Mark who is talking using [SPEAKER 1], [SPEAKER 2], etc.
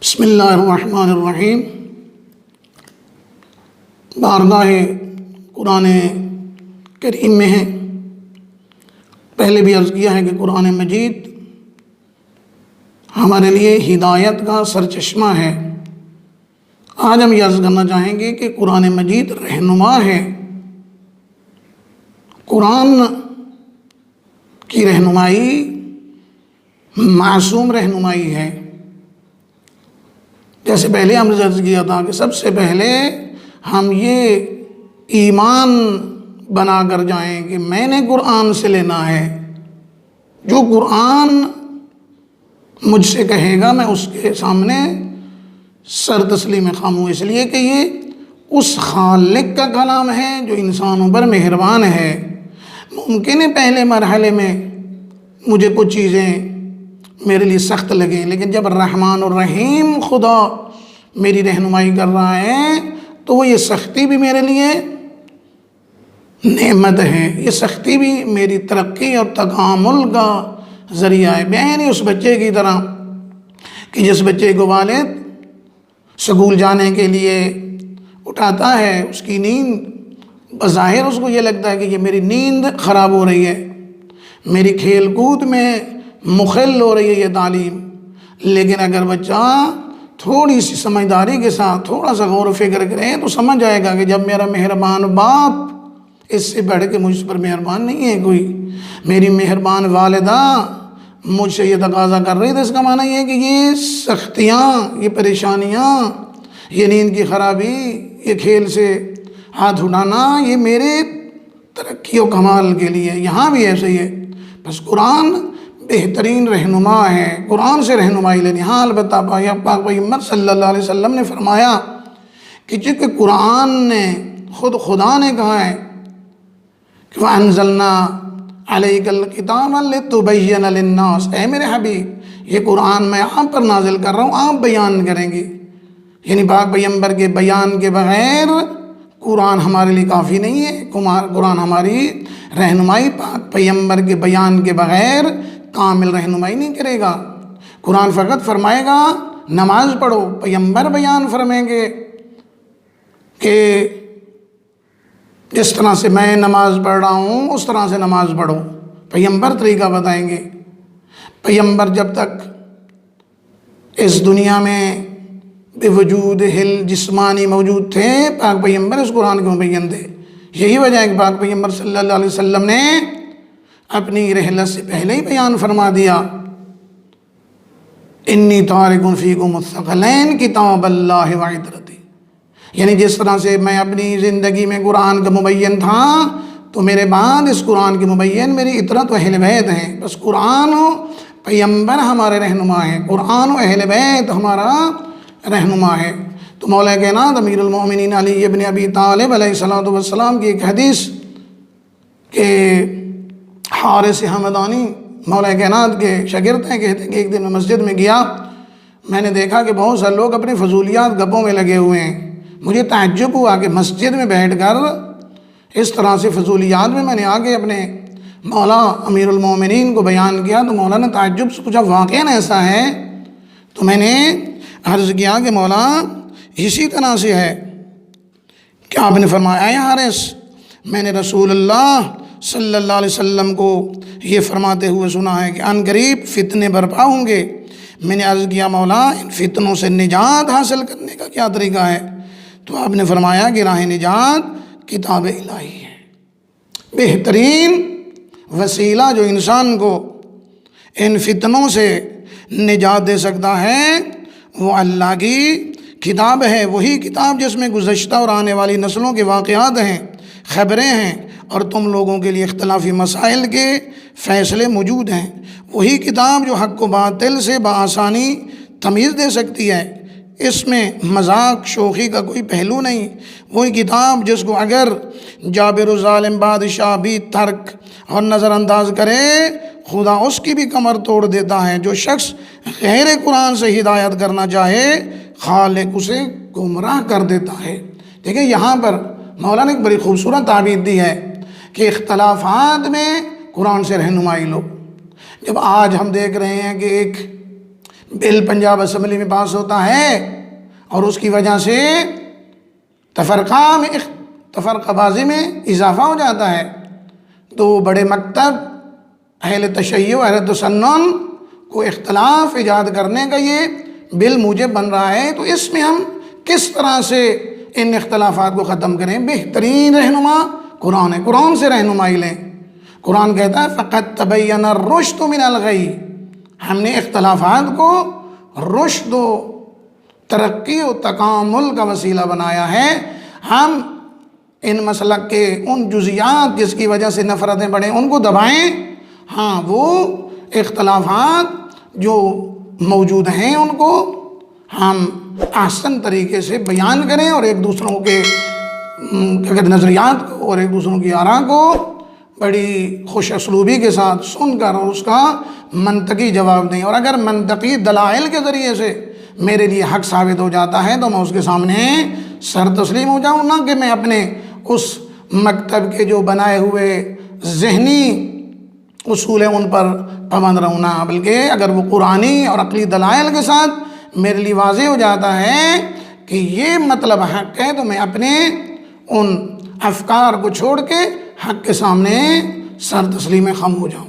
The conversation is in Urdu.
[SPEAKER 1] بسم اللہ الرحمن الرحیم۔ بارگاہ قرآن کریم میں ہے۔ پہلے بھی عرض کیا ہے کہ قرآن مجید ہمارے لیے ہدایت کا سرچشمہ ہے۔ آج ہم یہ عرض کرنا چاہیں گے کہ قرآن مجید رہنما ہے۔ قرآن کی رہنمائی معصوم رہنمائی ہے۔ جیسے پہلے ہم نے عرض کیا تھا کہ سب سے پہلے ہم یہ ایمان بنا کر جائیں کہ میں نے قرآن سے لینا ہے، جو قرآن مجھ سے کہے گا میں اس کے سامنے سر تسلیم خم ہوں، اس لیے کہ یہ اس خالق کا کلام ہے جو انسانوں پر مہربان ہے۔ ممکن ہے پہلے مرحلے میں مجھے کچھ چیزیں میرے لیے سخت لگیں، لیکن جب الرحمن الرحیم خدا میری رہنمائی کر رہا ہے تو وہ یہ سختی بھی میرے لیے نعمت ہے، یہ سختی بھی میری ترقی اور تکامل کا ذریعہ ہے۔ بہن اس بچے کی طرح کہ جس بچے کو والد سکول جانے کے لیے اٹھاتا ہے، اس کی نیند بظاہر اس کو یہ لگتا ہے کہ یہ میری نیند خراب ہو رہی ہے، میری کھیل کود میں مخل ہو رہی ہے یہ تعلیم، لیکن اگر بچہ تھوڑی سی سمجھداری کے ساتھ تھوڑا سا غور و فکر کرے تو سمجھ جائے گا کہ جب میرا مہربان باپ اس سے بڑھ کے مجھ پر مہربان نہیں ہے کوئی، میری مہربان والدہ مجھ سے یہ تقاضا کر رہی، تو اس کا معنی یہ ہے کہ یہ سختیاں، یہ پریشانیاں، یہ نیند کی خرابی، یہ کھیل سے ہاتھ اٹھانا، یہ میرے ترقی و کمال کے لیے۔ یہاں بھی ایسے ہی ہے۔ بس قرآن بہترین رہنما ہے، قرآن سے رہنمائی لینی۔ ہاں البتہ پاک پیغمبر صلی اللہ علیہ وسلم نے فرمایا کہ چونکہ قرآن نے خدا نے کہا ہے کہ وَأَنزَلْنَا عَلَيْكَ الْكِتَابَ لِتُبَيِّنَ لِلنَّاسِ، اے میرے حبیب یہ قرآن میں آپ پر نازل کر رہا ہوں، آپ بیان کریں گے۔ یعنی پاک پیغمبر کے بیان کے بغیر قرآن ہمارے لیے کافی نہیں ہے۔ قرآن ہماری رہنمائی پاک پیغمبر کے بیان کے بغیر کامل رہنمائی نہیں کرے گا۔ قرآن فقط فرمائے گا نماز پڑھو، پیغمبر بیان فرمائیں گے کہ جس طرح سے میں نماز پڑھ رہا ہوں اس طرح سے نماز پڑھو، پیغمبر طریقہ بتائیں گے۔ پیغمبر جب تک اس دنیا میں بے وجود ہل جسمانی موجود تھے، پاک پیغمبر اس قرآن کے مبین تھے۔ یہی وجہ ہے کہ پاک پیغمبر صلی اللہ علیہ وسلم نے اپنی رحلت سے پہلے ہی بیان فرما دیا، انی تارک فیکم الثقلین کتاب اللہ وعطرتی، یعنی جس طرح سے میں اپنی زندگی میں قرآن کا مبین تھا تو میرے بعد اس قرآن کے مبین میری عطرت و اہل بیت ہیں۔ بس قرآن و پیغمبر ہمارے رہنما ہیں، قرآن و اہل بیت ہمارا رہنما ہے۔ تو مولا کائنات امیر المومنین علی ابن ابی طالب علیہ السلام کی ایک حدیث کہ حارث حمدانی مولا کائنات کے شاگرد ہیں، کہتے ہیں کہ ایک دن میں مسجد میں گیا، میں نے دیکھا کہ بہت سارے لوگ اپنی فضولیات گپوں میں لگے ہوئے ہیں۔ مجھے تعجب ہوا کہ مسجد میں بیٹھ کر اس طرح سے فضولیات میں نے آگے اپنے مولا امیر المومنین کو بیان کیا، تو مولا نے تعجب سے پوچھا واقعاً ایسا ہے؟ تو میں نے عرض کیا کہ مولا اسی طرح سے ہے کہ آپ نے فرمایا اے حارث، میں نے رسول اللہ صلی اللہ علیہ وسلم کو یہ فرماتے ہوئے سنا ہے کہ ان قریب فتنے برپا ہوں گے۔ میں نے عرض کیا مولا ان فتنوں سے نجات حاصل کرنے کا کیا طریقہ ہے؟ تو آپ نے فرمایا کہ راہ نجات کتاب الہی ہے۔ بہترین وسیلہ جو انسان کو ان فتنوں سے نجات دے سکتا ہے وہ اللہ کی کتاب ہے، وہی کتاب جس میں گزشتہ اور آنے والی نسلوں کے واقعات ہیں، خبریں ہیں، اور تم لوگوں کے لیے اختلافی مسائل کے فیصلے موجود ہیں۔ وہی کتاب جو حق و باطل سے بآسانی تمیز دے سکتی ہے، اس میں مذاق شوخی کا کوئی پہلو نہیں۔ وہی کتاب جس کو اگر جابر و ظالم بادشاہ بھی ترک اور نظر انداز کرے خدا اس کی بھی کمر توڑ دیتا ہے۔ جو شخص غیر قرآن سے ہدایت کرنا چاہے خالق اسے گمراہ کر دیتا ہے۔ دیکھیں یہاں پر مولا نے ایک بڑی خوبصورت تعبیر دی ہے کہ اختلافات میں قرآن سے رہنمائی لو۔ جب آج ہم دیکھ رہے ہیں کہ ایک بل پنجاب اسمبلی میں پاس ہوتا ہے اور اس کی وجہ سے تفرقہ بازی میں اضافہ ہو جاتا ہے، تو بڑے مکتب اہل تشیع اہل تسنن کو اختلاف ایجاد کرنے کا یہ بل موجب بن رہا ہے۔ تو اس میں ہم کس طرح سے ان اختلافات کو ختم کریں؟ بہترین رہنما قرآن ہے، قرآن سے رہنمائی لیں۔ قرآن کہتا ہے فَقَدْ تَبَيَّنَ الرُّشْدُ مِنَ الْغَيِّ، ہم نے اختلافات کو رشد و ترقی و تکامل کا وسیلہ بنایا ہے۔ ہم ان مسلک کے ان جزیات جس کی وجہ سے نفرتیں بڑھیں ان کو دبائیں، ہاں وہ اختلافات جو موجود ہیں ان کو ہم احسن طریقے سے بیان کریں اور ایک دوسروں کے نظریات کو اور ایک دوسروں کی آراء کو بڑی خوش اسلوبی کے ساتھ سن کر اور اس کا منطقی جواب دیں، اور اگر منطقی دلائل کے ذریعے سے میرے لیے حق ثابت ہو جاتا ہے تو میں اس کے سامنے سر تسلیم ہو جاؤں، نہ کہ میں اپنے اس مکتب کے جو بنائے ہوئے ذہنی اصول ہیں ان پر پابند رہوں، نہ بلکہ اگر وہ قرآنی اور عقلی دلائل کے ساتھ میرے لیے واضح ہو جاتا ہے کہ یہ مطلب حق ہے تو میں اپنے ان افکار کو چھوڑ کے حق کے سامنے سر تسلیم خم ہو جاؤں۔